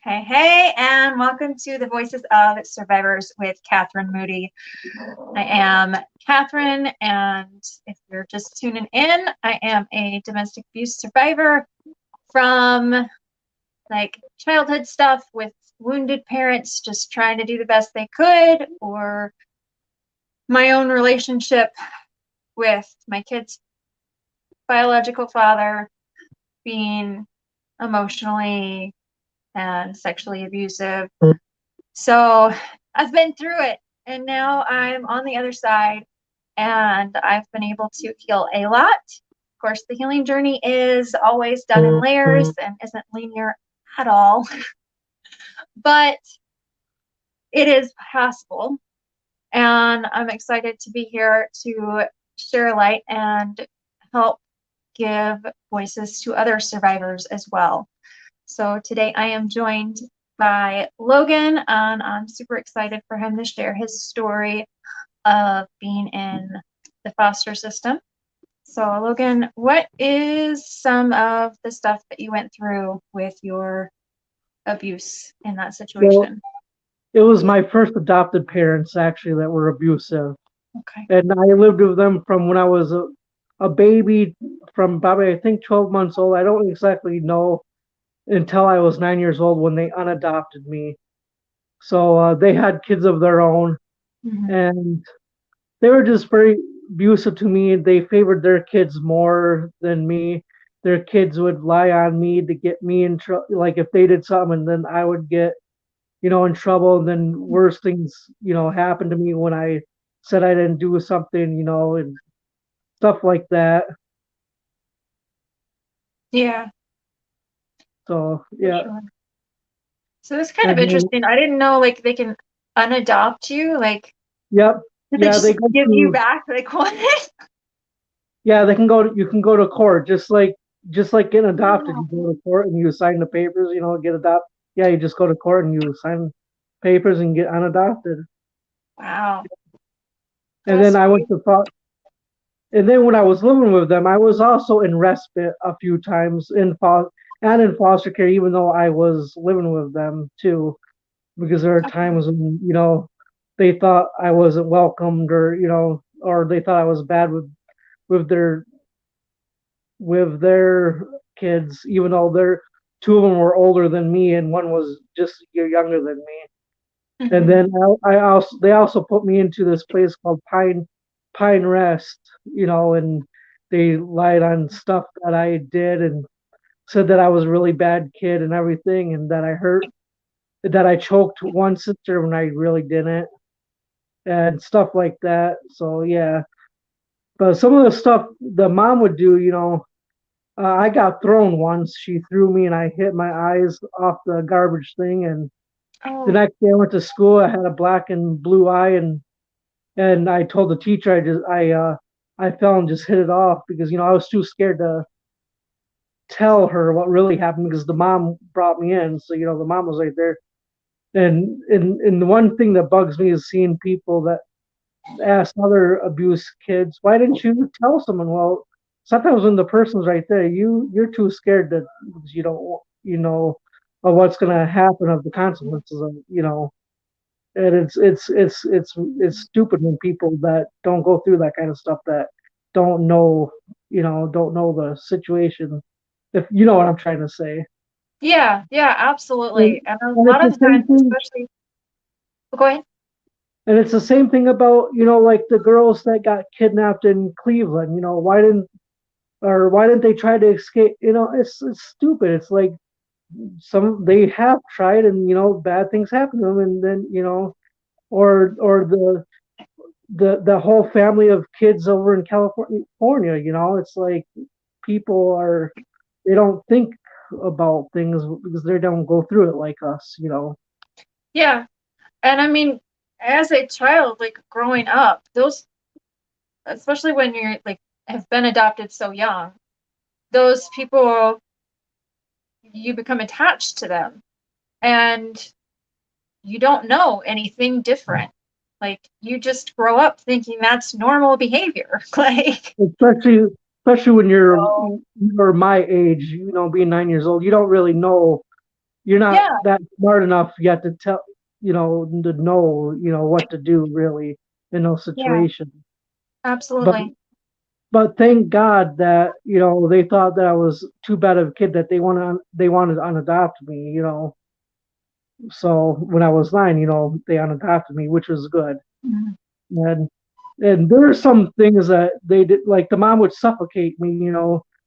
Hey, hey, and welcome to the Voices of Survivors with Kathryn Moody. I am Kathryn, and if you're just tuning in, I am a domestic abuse survivor from like childhood stuff with wounded parents just trying to do the best they could, or my own relationship with my kid's biological father being emotionally and sexually abusive. So I've been through it, and now I'm on the other side, and I've been able to heal a lot. Of course, the healing journey is always done in layers and isn't linear at all, but it is possible. And I'm excited to be here to share light and help give voices to other survivors as well. So today I am joined by Logan, and I'm super excited for him to share his story of being in the foster system. So Logan, what is some of the stuff that you went through with your abuse in that Well, situation? it was my first adopted parents actually that were abusive, Okay. and I lived with them from when I was a baby, from probably I think 12 months old. I don't exactly know until I was 9 years old when they unadopted me. So they had kids of their own, Mm-hmm. and they were just very abusive to me. They favored their kids more than me. Their kids would lie on me to get me in trouble. Like if they did something, and then I would get in trouble. And then worse things, happened to me when I said I didn't do something, and stuff like that. Yeah, So for yeah, sure. So it's kind of and then interesting. I didn't know like they can unadopt you. Like, yep, did they yeah, just they go give you to back? Like what? yeah, they can go. You can go to court just like getting adopted. You Wow. go to court and you sign the papers. Get adopted. Yeah, you just go to court and you sign papers and get unadopted. Wow. And That's then I went crazy. to and then when I was living with them, I was also in respite a few times in foster care, even though I was living with them too, because there are Okay. times when they thought I wasn't welcomed, or or they thought I was bad with their with their kids, even though they're two of them were older than me and one was just a year younger than me. And Mm-hmm. then I also they also put me into this place called Pine Rest, and they lied on stuff that I did and said that I was a really bad kid and everything, and that I choked one sister when I really didn't, and stuff like that. So yeah, but some of the stuff the mom would do, I got thrown once. She threw me and I hit my eyes off the garbage thing. And the Oh, next day I went to school. I had a black and blue eye, and I told the teacher I fell and just hit it off because I was too scared to tell her what really happened because the mom brought me in. So the mom was right there. And the one thing that bugs me is seeing people that ask other abused kids, why didn't you tell someone? Well, sometimes when the person's right there, you're too scared that you don't of what's gonna happen, of the consequences of and it's stupid when people that don't go through that kind of stuff, that don't know don't know the situation, if you know what I'm trying to say. yeah, yeah, and, absolutely. And a and it's lot the of the same times, thing especially, go ahead. and it's the same thing about like the girls that got kidnapped in Cleveland. Why didn't they try to escape? It's stupid. It's like some they have tried, and bad things happen to them, and then or the whole family of kids over in California. It's like people are they don't think about things because they don't go through it like us. Yeah. And I mean, as a child, like growing up, those, especially when you're like, have been adopted so young, those people, you become attached to them and you don't know anything different. Like, you just grow up thinking that's normal behavior. Like, Especially when so, you're my age, being 9 years old, you don't really know you're not Yeah, that smart enough yet to tell, to know, what to do really in those yeah, situations. But absolutely. but thank God that, they thought that I was too bad of a kid that they wanted to unadopt me. So when I was 9, they unadopted me, which was good. Mhm. And and there are some things that they did, like the mom would suffocate me,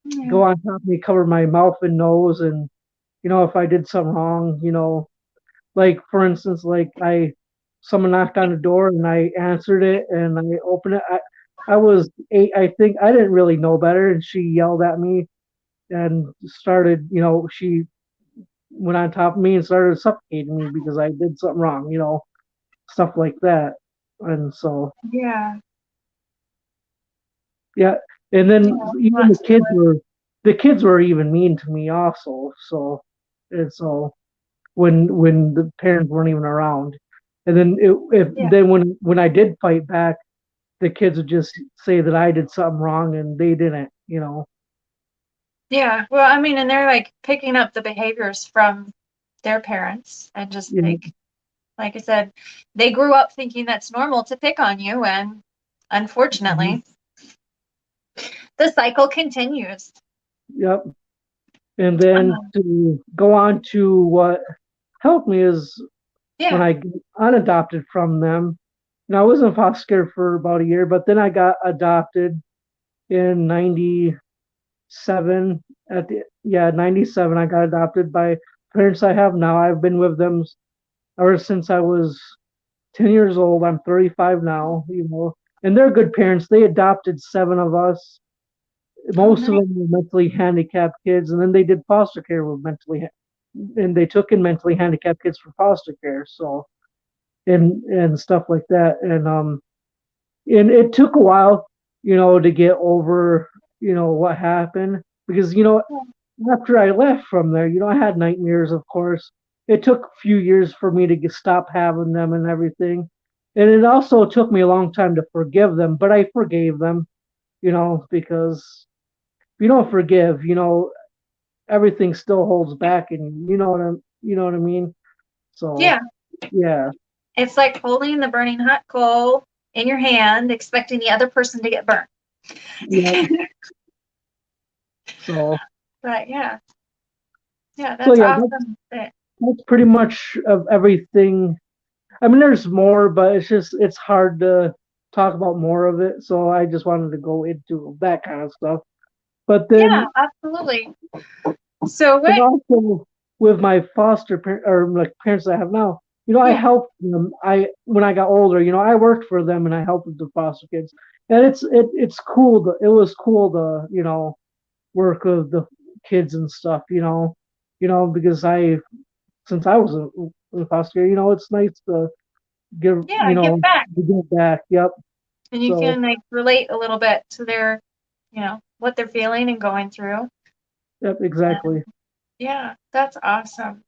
Yeah, go on top of me, cover my mouth and nose, and if I did something wrong, like for instance, like someone knocked on the door and I answered it and I opened it. I was 8, I think. I didn't really know better, and she yelled at me and started, she went on top of me and started suffocating me because I did something wrong, stuff like that. And so, yeah, yeah. And then yeah. even Lots to deal with. the kids were even mean to me also. So, and so when the parents weren't even around. And then Yeah, when I did fight back, the kids would just say that I did something wrong and they didn't. yeah. Well, I mean, and they're like picking up the behaviors from their parents and just Yeah. like I said, they grew up thinking that's normal to pick on you, and Mhm. unfortunately, the cycle continues. Yep. And then Um, to go on to what helped me is when yeah. I got unadopted from them. I was in foster care for about a year, but then I got adopted in 97. 97. I got adopted by parents I have now. I've been with them ever since I was 10 years old. I'm 35 now, and they're good parents. They adopted 7 of us. Oh, Most of nice. them were mentally handicapped kids, and then they did foster care with and they took in mentally handicapped kids for foster care. So, and stuff like that. And it took a while, to get over, what happened because, after I left from there, I had nightmares, of course. It took a few years for me to stop having them and everything. And it also took me a long time to forgive them, but I forgave them, because if you don't forgive, everything still holds back, and you know what I mean? So, Yeah. yeah. It's like holding the burning hot coal in your hand, expecting the other person to get burnt. Yeah. So, But yeah, yeah, so that's yeah, that's awesome. that's pretty much of everything. I mean, there's more, but it's hard to talk about more of it. So I just wanted to go into that kind of stuff. But Yeah, then, absolutely. So and what? also with my foster parent or like parents I have now, I Yeah, helped them. When I got older, I worked for them and I helped with the foster kids. And it's cool. It was cool to work with the kids and stuff. Because since I was in foster care, it's nice to give yeah, give back. to give back. Yep. And you So, can like relate a little bit to their, what they're feeling and going through. yep, And exactly. yeah, that's awesome.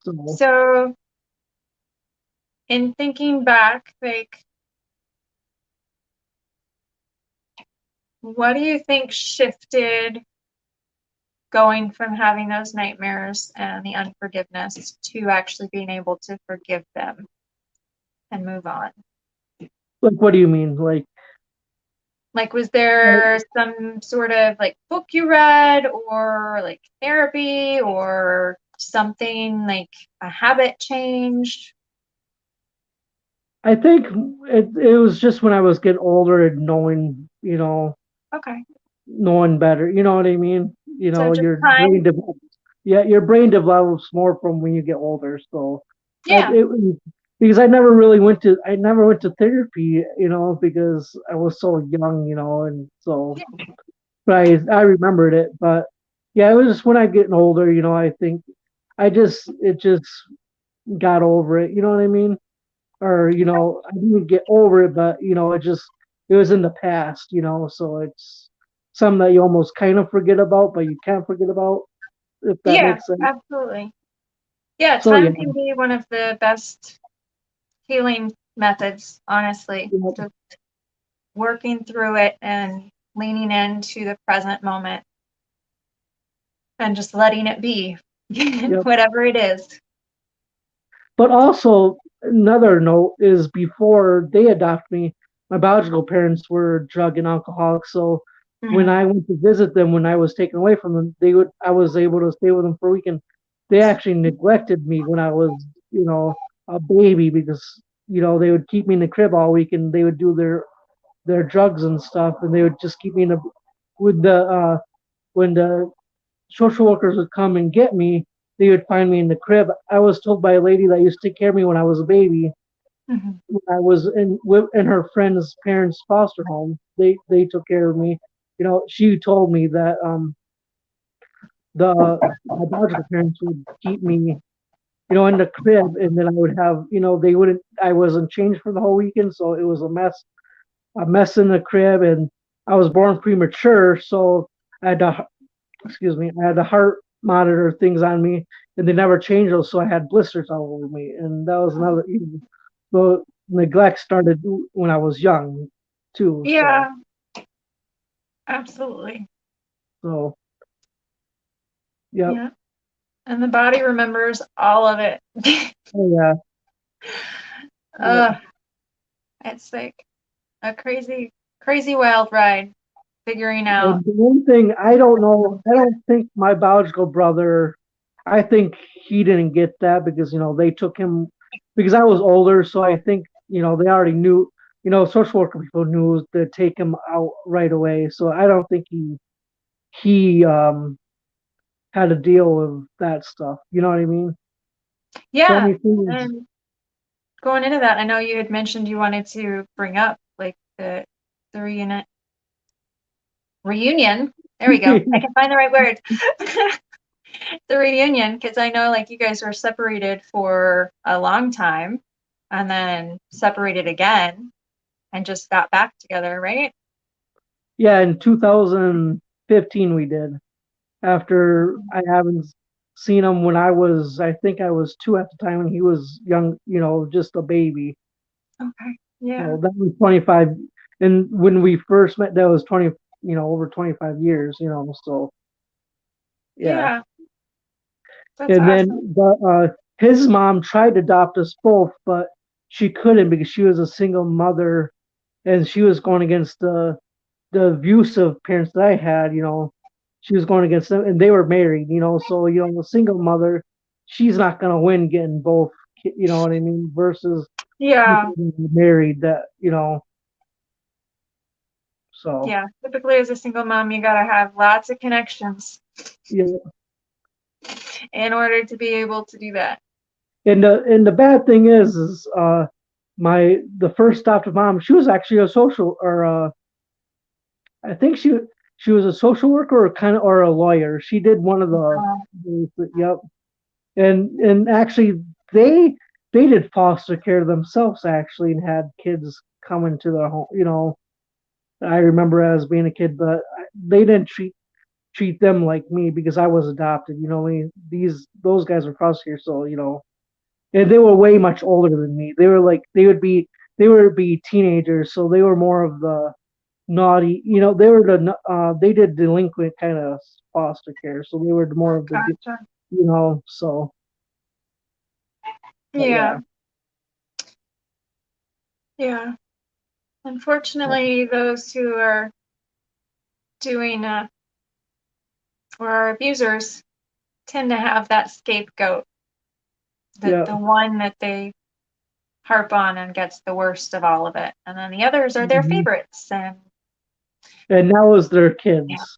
So So in thinking back, like, what do you think shifted going from having those nightmares and the unforgiveness to actually being able to forgive them and move on? like, what do you mean? Like, Like, was there some sort of like book you read or like therapy or something like a habit changed? I think it was just when I was getting older and knowing, Okay. knowing better. You know what I mean? So just Your time. brain develops. Yeah, your brain develops more from when you get older. So Yeah. because I never went to therapy, because I was so young, and so Yeah. but I remembered it. But yeah, it was just when I getting older, I think it just got over it. You know what I mean? Or I didn't get over it, but it was in the past. So it's something that you almost kind of forget about, but you can't forget about, if that Yeah, makes sense. absolutely. Yeah, So yeah, time can be one of the best healing methods, honestly. yeah, Just working through it and leaning into the present moment and just letting it be. Yep. Whatever it is. But also another note is before they adopted me, my biological parents were drug and alcoholics. So when Mhm. I went to visit them when I was taken away from them, I was able to stay with them for a weekend. They actually neglected me when I was, a baby because, they would keep me in the crib all week and they would do their drugs and stuff and they would just keep me in the with the when the social workers would come and get me, they would find me in the crib. I was told by a lady that used to take care of me when I was a baby. Mhm. When I was in her friend's parents' foster home. They took care of me. She told me that the my biological parents would keep me, in the crib, and then I would have, they wouldn't. I wasn't changed for the whole weekend, so it was a mess in the crib, and I was born premature, so I had to excuse me, I had the heart monitor things on me, and they never changed those, so I had blisters all over me, and that was another. So neglect started when I was young, too. So, Yeah, absolutely. so yep. Yeah. And the body remembers all of it. Oh yeah, yep. uh, it's like a crazy, crazy wild ride figuring out. And the one thing I don't know, I don't think my biological brother, I think he didn't get that because they took him because I was older, so I think they already knew. Social worker people knew to take him out right away. So I don't think he had to deal with that stuff. You know what I mean? The Yeah. only thing is, And going into that, I know you had mentioned you wanted to bring up like the reunion. There we go. I can find the right word. The reunion, because I know like you guys were separated for a long time and then separated again and just got back together, right? yeah, in 2015 we did. After I haven't seen him when I think I was two at the time, and he was young, just a baby. Okay. Yeah. So that was 25. And when we first met, that was 20, over 25 years, so yeah. Yeah. That's And then awesome. his mom tried to adopt us both, but she couldn't because she was a single mother and she was going against the abusive parents that I had, she was going against them and they were married, so, the single mother, she's not going to win getting both, you know what I mean, versus Yeah. people being married that, so, Yeah. Typically, as a single mom, you got to have lots of connections yeah. in order to be able to do that. And the bad thing is the first adoptive mom, she was actually a social or I think she was a social worker or a lawyer. She did one of yep. And actually they did foster care themselves actually and had kids come into their home. I remember as being a kid, but they didn't treat them like me because I was adopted. Those guys were foster care, so and they were way much older than me. They were like they would be teenagers, so they were more of the naughty. They did delinquent kind of foster care, so they were more of the Gotcha. so but Yeah. yeah. Yeah. Unfortunately, those who are doing or are abusers tend to have that scapegoat, Yeah. the one that they harp on and gets the worst of all of it. And then the others are their Mhm. favorites. And And that was their yeah. kids.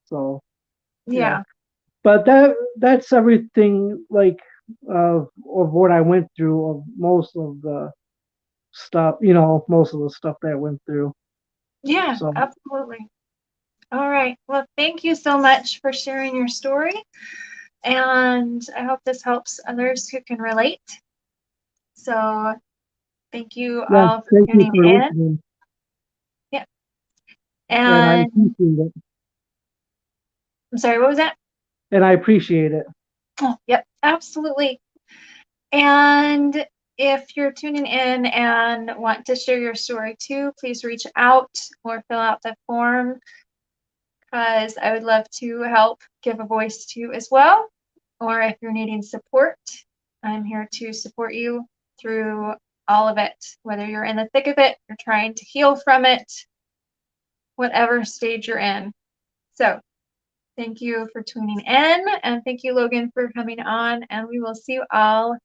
So yeah. Yeah. But that's everything like of what I went through of most of the stuff, most of the stuff that I went through. Yeah, So absolutely. All right. Well, thank you so much for sharing your story. And I hope this helps others who can relate. So thank you yeah, all for thank you tuning for in. listening. Yeah. And I And appreciate it. I'm sorry, what was that? And I appreciate it. Oh, yep, absolutely. And if you're tuning in and want to share your story too, please reach out or fill out the form because I would love to help give a voice to you as well. or if you're needing support, I'm here to support you through all of it, whether you're in the thick of it, you're trying to heal from it, whatever stage you're in. So thank you for tuning in, and thank you, Logan, for coming on, and we will see you all